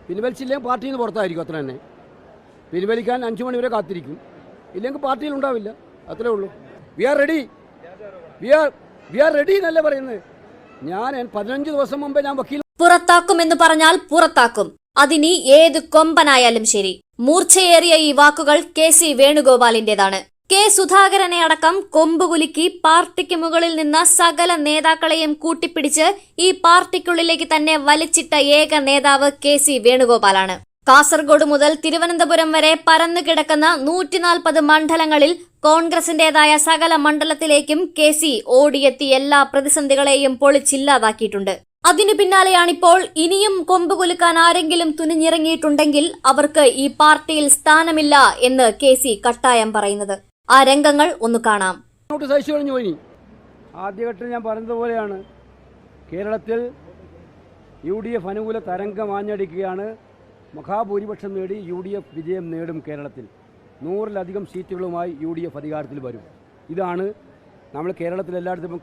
പിൻവലിച്ചില്ലെങ്കിൽ പാർട്ടിയിൽ നിന്ന് പുറത്തായിരിക്കും. അത്ര തന്നെ. പിൻവലിക്കാൻ 5 മണി വരെ കാത്തിരിക്കും. ഇല്ലെങ്കിൽ പാർട്ടിയിൽ ഉണ്ടാവില്ല. അത്രേ ഉള്ളൂ. വി ആർ റെഡി എന്നല്ല പറയുന്നത്. ഞാൻ 15 ദിവസം മുമ്പേ ഞാൻ വക്കീൽ പുറത്താക്കുമെന്ന് പറഞ്ഞാൽ പുറത്താക്കും. അതിനി ഏത് കൊമ്പനായാലും ശരി. മൂർച്ചയേറിയ ഈ വാക്കുകൾ KC വേണുഗോപാലിന്റേതാണ്. കെ സുധാകരനെ അടക്കം കൊമ്പുകുലുക്കി പാർട്ടിക്ക് മുകളിൽ നിന്ന സകല നേതാക്കളെയും കൂട്ടിപ്പിടിച്ച് ഈ പാർട്ടിക്കുള്ളിലേക്ക് തന്നെ വലിച്ചിട്ട ഏക നേതാവ് KC വേണുഗോപാലാണ്. കാസർഗോഡ് മുതൽ തിരുവനന്തപുരം വരെ പരന്നു കിടക്കുന്ന 140 മണ്ഡലങ്ങളിൽ കോൺഗ്രസിന്റേതായ സകല മണ്ഡലത്തിലേക്കും KC ഓടിയെത്തി എല്ലാ പ്രതിസന്ധികളെയും പൊളിച്ചില്ലാതാക്കിയിട്ടുണ്ട്. അതിനു പിന്നാലെയാണിപ്പോൾ ഇനിയും കൊമ്പുകുലുക്കാൻ ആരെങ്കിലും തുനിഞ്ഞിറങ്ങിയിട്ടുണ്ടെങ്കിൽ അവർക്ക് ഈ പാർട്ടിയിൽ സ്ഥാനമില്ല എന്ന് KC കട്ടായം പറയുന്നത്. ആ രംഗങ്ങൾ ഒന്ന് കാണാം. ആദ്യഘട്ടം ഞാൻ പറഞ്ഞതുപോലെയാണ്. കേരളത്തിൽ UDF അനുകൂല തരംഗം ആഞ്ഞടിക്കുകയാണ്. മഹാഭൂരിപക്ഷം നേടി UDF വിജയം നേടും. കേരളത്തിൽ 100-ലധികം സീറ്റുകളുമായി UDF അധികാരത്തിൽ വരും. ഇതാണ് നമ്മൾ കേരളത്തിൽ എല്ലായിടത്തും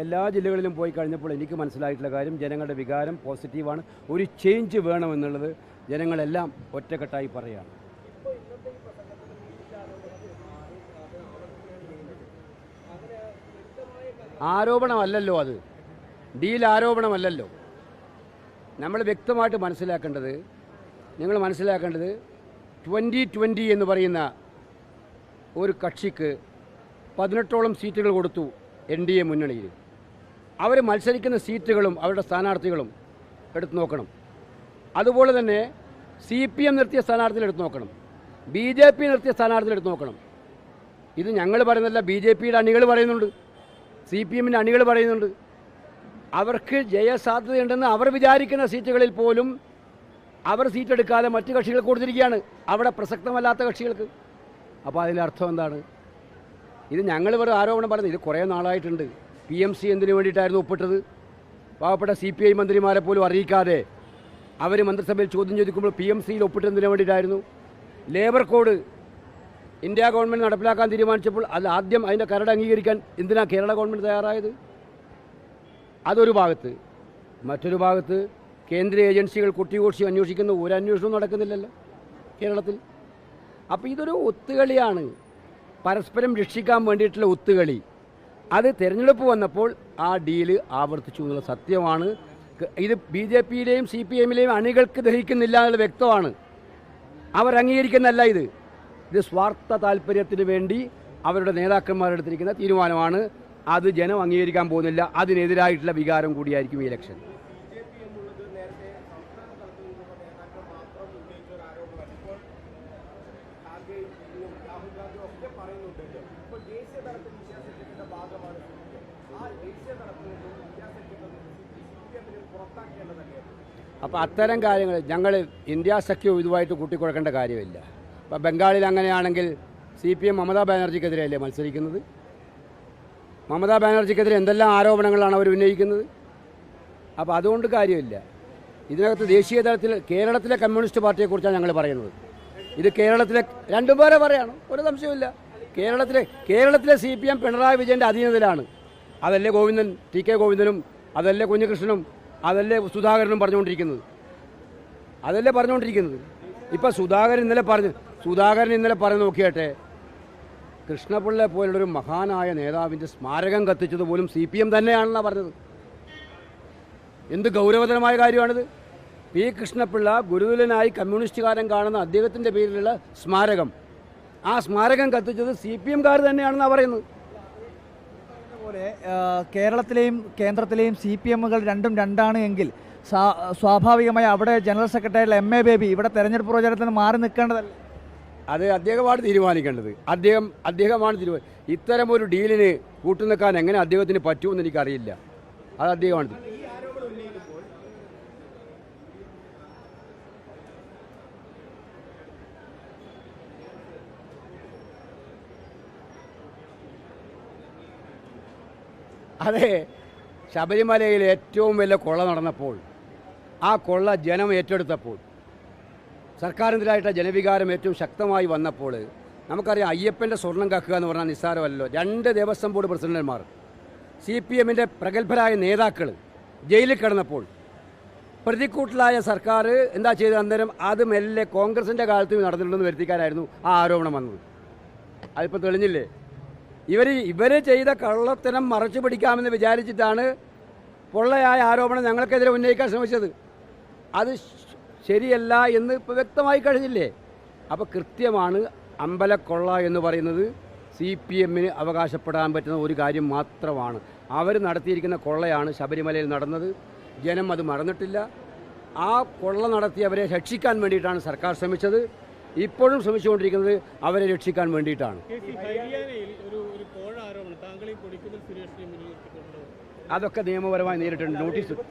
എല്ലാ ജില്ലകളിലും പോയി കഴിഞ്ഞപ്പോൾ എനിക്ക് മനസ്സിലായിട്ടുള്ള കാര്യം. ജനങ്ങളുടെ വികാരം പോസിറ്റീവാണ്. ഒരു ചേഞ്ച് വേണമെന്നുള്ളത് ജനങ്ങളെല്ലാം ഒറ്റക്കെട്ടായി പറയുകയാണ്. ആരോപണമല്ലല്ലോ അത്. ഡീൽ ആരോപണമല്ലല്ലോ. നമ്മൾ വ്യക്തമായിട്ട് മനസ്സിലാക്കേണ്ടത് 2020 എന്ന് പറയുന്ന ഒരു കക്ഷിക്ക് 18ഓളം സീറ്റുകൾ കൊടുത്തു NDA മുന്നണിയിൽ. അവർ മത്സരിക്കുന്ന സീറ്റുകളും അവരുടെ സ്ഥാനാർത്ഥികളും എടുത്തു നോക്കണം. അതുപോലെ തന്നെ CPM നിർത്തിയ സ്ഥാനാർത്ഥികൾ എടുത്തു നോക്കണം. BJP നിർത്തിയ സ്ഥാനാർത്ഥികൾ എടുത്തു നോക്കണം. ഇത് ഞങ്ങൾ പറയുന്നതല്ല, BJPയുടെ അണികൾ പറയുന്നുണ്ട്, CPMൻ്റെ അണികൾ പറയുന്നുണ്ട്. അവർക്ക് ജയസാധ്യതയുണ്ടെന്ന് അവർ വിചാരിക്കുന്ന സീറ്റുകളിൽ പോലും അവർ സീറ്റെടുക്കാതെ മറ്റു കക്ഷികൾ കൊടുത്തിരിക്കുകയാണ്, അവിടെ പ്രസക്തമല്ലാത്ത കക്ഷികൾക്ക്. അപ്പോൾ അതിൻ്റെ അർത്ഥം എന്താണ്? ഇത് ഞങ്ങൾ വെറുതെ ആരോപണം പറയുന്നത്. ഇത് കുറേ നാളായിട്ടുണ്ട്. PMC എന്തിനു വേണ്ടിയിട്ടായിരുന്നു ഒപ്പിട്ടത്? പാവപ്പെട്ട CPI മന്ത്രിമാരെ പോലും അറിയിക്കാതെ അവർ മന്ത്രിസഭയിൽ ചോദ്യം ചോദിക്കുമ്പോൾ PMCയിൽ ഒപ്പിട്ടതിന് വേണ്ടിയിട്ടായിരുന്നു. ലേബർ കോഡ് ഇന്ത്യ ഗവൺമെൻറ് നടപ്പിലാക്കാൻ തീരുമാനിച്ചപ്പോൾ അത് ആദ്യം അതിൻ്റെ കരട് അംഗീകരിക്കാൻ എന്തിനാണ് കേരള ഗവൺമെൻറ് തയ്യാറായത്? അതൊരു ഭാഗത്ത്. മറ്റൊരു ഭാഗത്ത് കേന്ദ്രീയ ഏജൻസികൾ കുട്ടികോശി അന്വേഷിക്കുന്ന ഒരു അന്വേഷണവും നടക്കുന്നില്ലല്ലോ കേരളത്തിൽ. അപ്പോൾ ഇതൊരു ഒത്തുകളിയാണ്, പരസ്പരം രക്ഷിക്കാൻ വേണ്ടിയിട്ടുള്ള ഒത്തുകളി. അത് തിരഞ്ഞെടുപ്പ് വന്നപ്പോൾ ആ ഡീല് ആവർത്തിച്ചു എന്നുള്ള സത്യമാണ്. ഇത് BJPയിലെയും CPMലെയും അണികൾക്ക് ദഹിക്കുന്നില്ല എന്നുള്ള വ്യക്തമാണ്. അവർ അംഗീകരിക്കുന്നതല്ല ഇത് സ്വാർത്ഥ താല്പര്യത്തിന് വേണ്ടി അവരുടെ നേതാക്കന്മാരെടുത്തിരിക്കുന്ന തീരുമാനമാണ്. അത് ജനം അംഗീകരിക്കാൻ പോകുന്നില്ല. അതിനെതിരായിട്ടുള്ള വികാരം കൂടിയായിരിക്കും ഈ ഇലക്ഷൻ. അപ്പോൾ അത്തരം കാര്യങ്ങൾ ഞങ്ങൾ ഇന്ത്യ സഖ്യവും ഇതുമായിട്ട് കൂട്ടിക്കുഴക്കേണ്ട കാര്യമില്ല. ഇപ്പോൾ ബംഗാളിൽ അങ്ങനെയാണെങ്കിൽ CPM മമതാ ബാനർജിക്കെതിരെയല്ലേ മത്സരിക്കുന്നത്? മമതാ ബാനർജിക്കെതിരെ എന്തെല്ലാം ആരോപണങ്ങളാണ് അവർ ഉന്നയിക്കുന്നത്? അപ്പോൾ അതുകൊണ്ട് കാര്യമില്ല. ഇതിനകത്ത് ദേശീയ തലത്തിൽ കേരളത്തിലെ കമ്മ്യൂണിസ്റ്റ് പാർട്ടിയെക്കുറിച്ചാണ് ഞങ്ങൾ പറയുന്നത്. ഇത് കേരളത്തിലെ രണ്ടും പേരെ പറയണം, ഒരു സംശയമില്ല. കേരളത്തിലെ CPM പിണറായി വിജയൻ്റെ അധീനതയിലാണ്. അതല്ലേ TK ഗോവിന്ദനും അതല്ലേ കുഞ്ഞികൃഷ്ണനും അതല്ലേ സുധാകരനും പറഞ്ഞുകൊണ്ടിരിക്കുന്നത്. ഇപ്പോൾ സുധാകരൻ ഇന്നലെ പറഞ്ഞു നോക്കിയാട്ടെ, കൃഷ്ണപിള്ള പോലുള്ളൊരു മഹാനായ നേതാവിൻ്റെ സ്മാരകം കത്തിച്ചത് പോലും CPM തന്നെയാണെന്നാണ് പറഞ്ഞത്. എന്ത് ഗൗരവതരമായ കാര്യമാണിത്. P. കൃഷ്ണപിള്ള ഗുരുതുലനായി കമ്മ്യൂണിസ്റ്റുകാരൻ കാണുന്ന അദ്ദേഹത്തിൻ്റെ പേരിലുള്ള സ്മാരകം, ആ സ്മാരകം കത്തിച്ചത് CPMകാർ തന്നെയാണെന്നാണ് പറയുന്നത്. അതുപോലെ കേരളത്തിലെയും കേന്ദ്രത്തിലെയും CPMകൾ രണ്ടും രണ്ടാണ് എങ്കിൽ സ്വാഭാവികമായി അവിടെ ജനറൽ സെക്രട്ടറി MA ബേബി ഇവിടെ തെരഞ്ഞെടുപ്പ് പ്രചാരണത്തിന് മാറി നിൽക്കേണ്ടതല്ലേ? അത് അദ്ദേഹമാണ് തീരുമാനിക്കേണ്ടത്. അദ്ദേഹമാണ് ഇത്തരം ഒരു ഡീലിന് കൂട്ടുനിൽക്കാൻ എങ്ങനെ അദ്ദേഹത്തിന് പറ്റുമെന്ന് എനിക്കറിയില്ല. അത് അദ്ദേഹമാണ്. അതെ, ശബരിമലയിൽ ഏറ്റവും വലിയ കൊള്ള നടന്നപ്പോൾ, ആ കൊള്ള ജനം ഏറ്റെടുത്തപ്പോൾ, സർക്കാരിനെതിരായിട്ടുള്ള ജനവികാരം ഏറ്റവും ശക്തമായി വന്നപ്പോൾ, നമുക്കറിയാം അയ്യപ്പൻ്റെ സ്വർണം കക്കുക എന്ന് പറഞ്ഞാൽ നിസ്സാരമല്ലോ. 2 ദേവസ്വം ബോർഡ് പ്രസിഡന്റുമാർ, CPMൻ്റെ പ്രഗത്ഭരായ നേതാക്കൾ ജയിലിൽ കിടന്നപ്പോൾ പ്രതിക്കൂട്ടിലായ സർക്കാർ എന്താ ചെയ്തത്? അന്നേരം അത് മെല്ലെ കോൺഗ്രസിൻ്റെ കാലത്ത് നടന്നിട്ടുണ്ടെന്ന് വരുത്തിക്കാനായിരുന്നു ആ ആരോപണം വന്നത്. അതിപ്പോൾ തെളിഞ്ഞില്ലേ? ഇവർ ചെയ്ത കള്ളത്തരം മറച്ചു പിടിക്കാമെന്ന് വിചാരിച്ചിട്ടാണ് പൊള്ളയായ ആരോപണം ഞങ്ങൾക്കെതിരെ ഉന്നയിക്കാൻ ശ്രമിച്ചത്. അത് ശരിയല്ല എന്ന് ഇപ്പോൾ വ്യക്തമായി കഴിഞ്ഞില്ലേ? അപ്പോൾ കൃത്യമാണ്, അമ്പലക്കൊള്ള എന്ന് പറയുന്നത് CPM അവകാശപ്പെടാൻ പറ്റുന്ന ഒരു കാര്യം മാത്രമാണ്. അവർ നടത്തിയിരിക്കുന്ന കൊള്ളയാണ് ശബരിമലയിൽ നടന്നത്. ജനം അത് മറന്നിട്ടില്ല. ആ കൊള്ള നടത്തിയവരെ രക്ഷിക്കാൻ വേണ്ടിയിട്ടാണ് സർക്കാർ ശ്രമിച്ചത്. ഇപ്പോഴും ശ്രമിച്ചുകൊണ്ടിരിക്കുന്നത് അവരെ രക്ഷിക്കാൻ വേണ്ടിയിട്ടാണ്. അതൊക്കെ നിയമപരമായി നേരിട്ടുണ്ട്.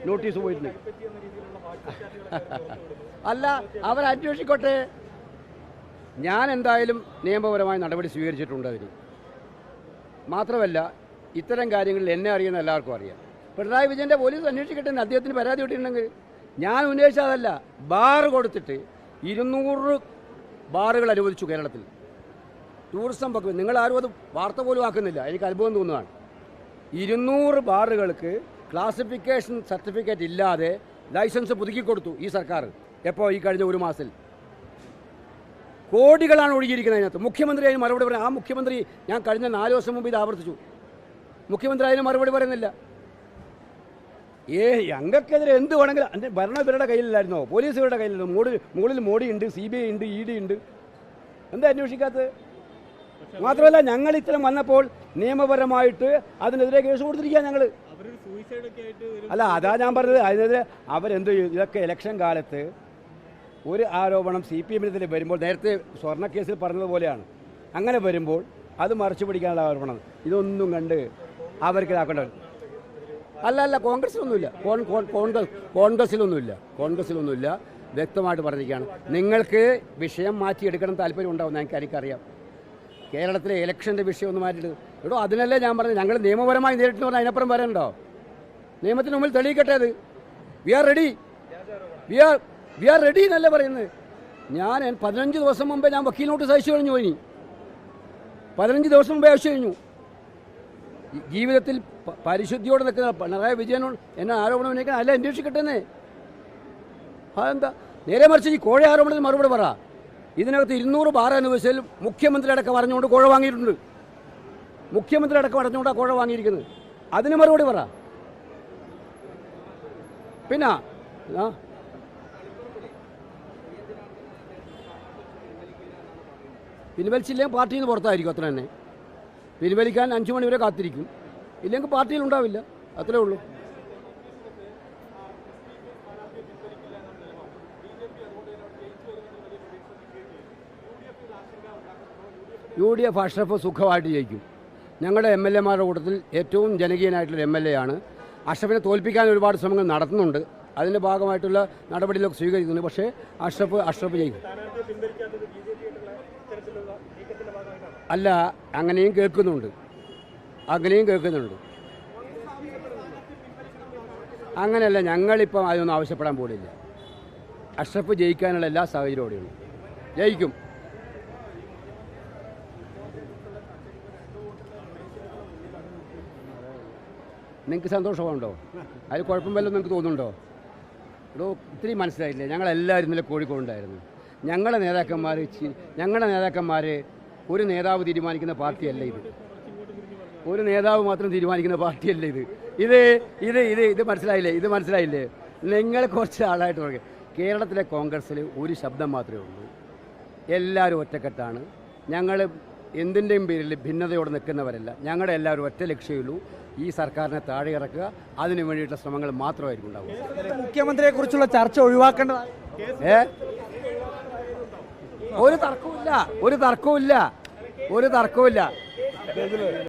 നോട്ടീസ് പോയിട്ടുണ്ട്. അല്ല, അവരന്വേഷിക്കോട്ടെ. ഞാൻ എന്തായാലും നിയമപരമായ നടപടി സ്വീകരിച്ചിട്ടുണ്ട് അതിന്. മാത്രമല്ല, ഇത്തരം കാര്യങ്ങളിൽ എന്നെ അറിയുന്ന എല്ലാവർക്കും അറിയാം. പിണറായി വിജയൻ്റെ പോലീസ് അന്വേഷിക്കട്ടെ. അദ്ദേഹത്തിന് പരാതി കിട്ടിയിട്ടുണ്ടെങ്കിൽ ഞാൻ ഉന്നയിച്ചതല്ല. ബാർ കൊടുത്തിട്ട് 200 ബാറുകൾ അനുവദിച്ചു കേരളത്തിൽ. ടൂറിസം വകുപ്പ്, നിങ്ങളാരും അത് വാർത്ത പോലും ആക്കുന്നില്ല. എനിക്ക് അത്ഭുതം തോന്നുകയാണ്. 200 ബാറുകൾക്ക് ക്ലാസിഫിക്കേഷൻ സർട്ടിഫിക്കറ്റ് ഇല്ലാതെ ലൈസൻസ് പുതുക്കിക്കൊടുത്തു ഈ സർക്കാർ. എപ്പോൾ? ഈ കഴിഞ്ഞ ഒരു മാസത്തിൽ കോടികളാണ് ഒഴുകിയിരിക്കുന്നത് അതിനകത്ത്. മുഖ്യമന്ത്രി അതിന് മറുപടി പറയാം. ആ മുഖ്യമന്ത്രി, ഞാൻ കഴിഞ്ഞ 4 ദിവസം മുമ്പ് ഇത് ആവർത്തിച്ചു, മുഖ്യമന്ത്രി അതിന് മറുപടി പറയുന്നില്ല. ഞങ്ങൾക്കെതിരെ എന്ത് വേണമെങ്കിലും അതിൻ്റെ ഭരണം ഇവരുടെ കയ്യിലില്ലായിരുന്നോ? പോലീസ് ഇവരുടെ കയ്യിലായിരുന്നു. മുകളിൽ മോഡി ഉണ്ട്, CBI ഉണ്ട്, ED ഉണ്ട്. എന്താ അന്വേഷിക്കാത്തത്? മാത്രമല്ല, ഞങ്ങൾ ഇത്തരം വന്നപ്പോൾ നിയമപരമായിട്ട് അതിനെതിരെ കേസ് കൊടുത്തിരിക്കുക ഞങ്ങൾ. അല്ല, അതാ ഞാൻ പറഞ്ഞത്. അതിനെതിരെ അവരെന്ത് ചെയ്യും? ഇതൊക്കെ ഇലക്ഷൻ കാലത്ത് ഒരു ആരോപണം CPM-നെതിരെ വരുമ്പോൾ, നേരത്തെ സ്വർണ്ണക്കേസിൽ പറഞ്ഞതുപോലെയാണ്, അങ്ങനെ വരുമ്പോൾ അത് മറച്ചു പിടിക്കാനുള്ള ആരോപണം. ഇതൊന്നും കണ്ട് അവർക്ക് ഇതാക്കേണ്ടത്. അല്ല, കോൺഗ്രസിലൊന്നുമില്ല. കോൺഗ്രസിലൊന്നുമില്ല. വ്യക്തമായിട്ട് പറഞ്ഞിരിക്കുകയാണ്. നിങ്ങൾക്ക് വിഷയം മാറ്റിയെടുക്കണം താല്പര്യം ഉണ്ടാവും. എനിക്കറിയാം. കേരളത്തിലെ ഇലക്ഷൻ്റെ വിഷയം ഒന്ന് മാറ്റിയിട്ട് അതിനല്ലേ ഞാൻ പറഞ്ഞത്. ഞങ്ങൾ നിയമപരമായി നേരിട്ടെന്ന് പറഞ്ഞാൽ അതിനപ്പുറം വരണ്ടോ? നിയമത്തിന് മുമ്പിൽ തെളിയിക്കട്ടെ. അത് വി ആർ റെഡി എന്നല്ലേ പറയുന്നത്. ഞാൻ 15 ദിവസം മുമ്പേ ഞാൻ വക്കീൽ നോട്ടീസ് അയച്ചു കഴിഞ്ഞു. ഇനി 15 ദിവസം മുമ്പേ അയച്ചു കഴിഞ്ഞു. ജീവിതത്തിൽ പരിശുദ്ധിയോടെ നിൽക്കുന്ന പിണറായി വിജയനോട് എന്നെ ആരോപണം ഉന്നയിക്കാൻ അല്ല, അന്വേഷിക്കട്ടെന്നേ. അതെന്താ? നേരെ മറിച്ച് ഈ കോഴ ആരോപണത്തിന് മറുപടി പറ. ഇതിനകത്ത് 200 ബാർ അനുവദിച്ചതിൽ മുഖ്യമന്ത്രി അടക്കം പറഞ്ഞുകൊണ്ട് കോഴ വാങ്ങിയിട്ടുണ്ട്. മുഖ്യമന്ത്രി അടക്കം പറഞ്ഞുകൊണ്ടാണ് കോഴ വാങ്ങിയിരിക്കുന്നത്. അതിന് മറുപടി പറ. പിന്നെ പിൻവലിച്ചില്ലെങ്കിൽ പാർട്ടിയിൽ നിന്ന് പുറത്തായിരിക്കും. അത്ര തന്നെ. പിൻവലിക്കാൻ 5 മണി വരെ കാത്തിരിക്കും. ഇല്ലെങ്കിൽ പാർട്ടിയിൽ ഉണ്ടാവില്ല. അത്രേ ഉള്ളൂ. UDF അഷ്റഫ് സുഖമായിട്ട് ജയിക്കും. ഞങ്ങളുടെ MLA-മാരുടെ കൂട്ടത്തിൽ ഏറ്റവും ജനകീയനായിട്ടുള്ള MLA ആണ്. അഷ്റഫിനെ തോൽപ്പിക്കാൻ ഒരുപാട് ശ്രമങ്ങൾ നടത്തുന്നുണ്ട്. അതിൻ്റെ ഭാഗമായിട്ടുള്ള നടപടികളൊക്കെ സ്വീകരിക്കുന്നുണ്ട്. പക്ഷേ അഷ്റഫ് ജയിക്കും. അല്ല, അങ്ങനെയും കേൾക്കുന്നുണ്ട്. അങ്ങനെയല്ല, ഞങ്ങളിപ്പം അതൊന്നും ആവശ്യപ്പെടാൻ പോലില്ല. അഷ്റഫ് ജയിക്കാനുള്ള എല്ലാ സാഹചര്യവും അവിടെയുണ്ട്. ജയിക്കും. നിങ്ങൾക്ക് സന്തോഷമുണ്ടോ? അതിൽ കുഴപ്പം വല്ലതും നിങ്ങൾക്ക് തോന്നുന്നുണ്ടോ? ഇത്തിരി മനസ്സിലായില്ലേ? ഞങ്ങളെല്ലാവരും ഇന്നലെ കോഴിക്കോടുണ്ടായിരുന്നു. ഞങ്ങളുടെ നേതാക്കന്മാർ ഒരു നേതാവ് തീരുമാനിക്കുന്ന പാർട്ടിയല്ല ഇത്. ഒരു നേതാവ് മാത്രം തീരുമാനിക്കുന്ന പാർട്ടിയല്ല ഇത് മനസ്സിലായില്ലേ? നിങ്ങൾ കുറച്ച് ആളായിട്ട് പറയും. കേരളത്തിലെ കോൺഗ്രസ്സിൽ ഒരു ശബ്ദം മാത്രമേ ഉള്ളൂ. എല്ലാവരും ഒറ്റക്കെട്ടാണ്. ഞങ്ങൾ എന്തിൻ്റെയും പേരിൽ ഭിന്നതയോടെ നിൽക്കുന്നവരല്ല. ഞങ്ങളുടെ എല്ലാവരും ഒറ്റ ലക്ഷ്യമുള്ളൂ, ഈ സർക്കാരിനെ താഴെ ഇറക്കുക. അതിനു വേണ്ടിയിട്ടുള്ള ശ്രമങ്ങൾ മാത്രമായിരിക്കും ഉണ്ടാവുക. മുഖ്യമന്ത്രിയെക്കുറിച്ചുള്ള ചർച്ച ഒഴിവാക്കേണ്ടതാണ്. ഒരു തർക്കവുമില്ല.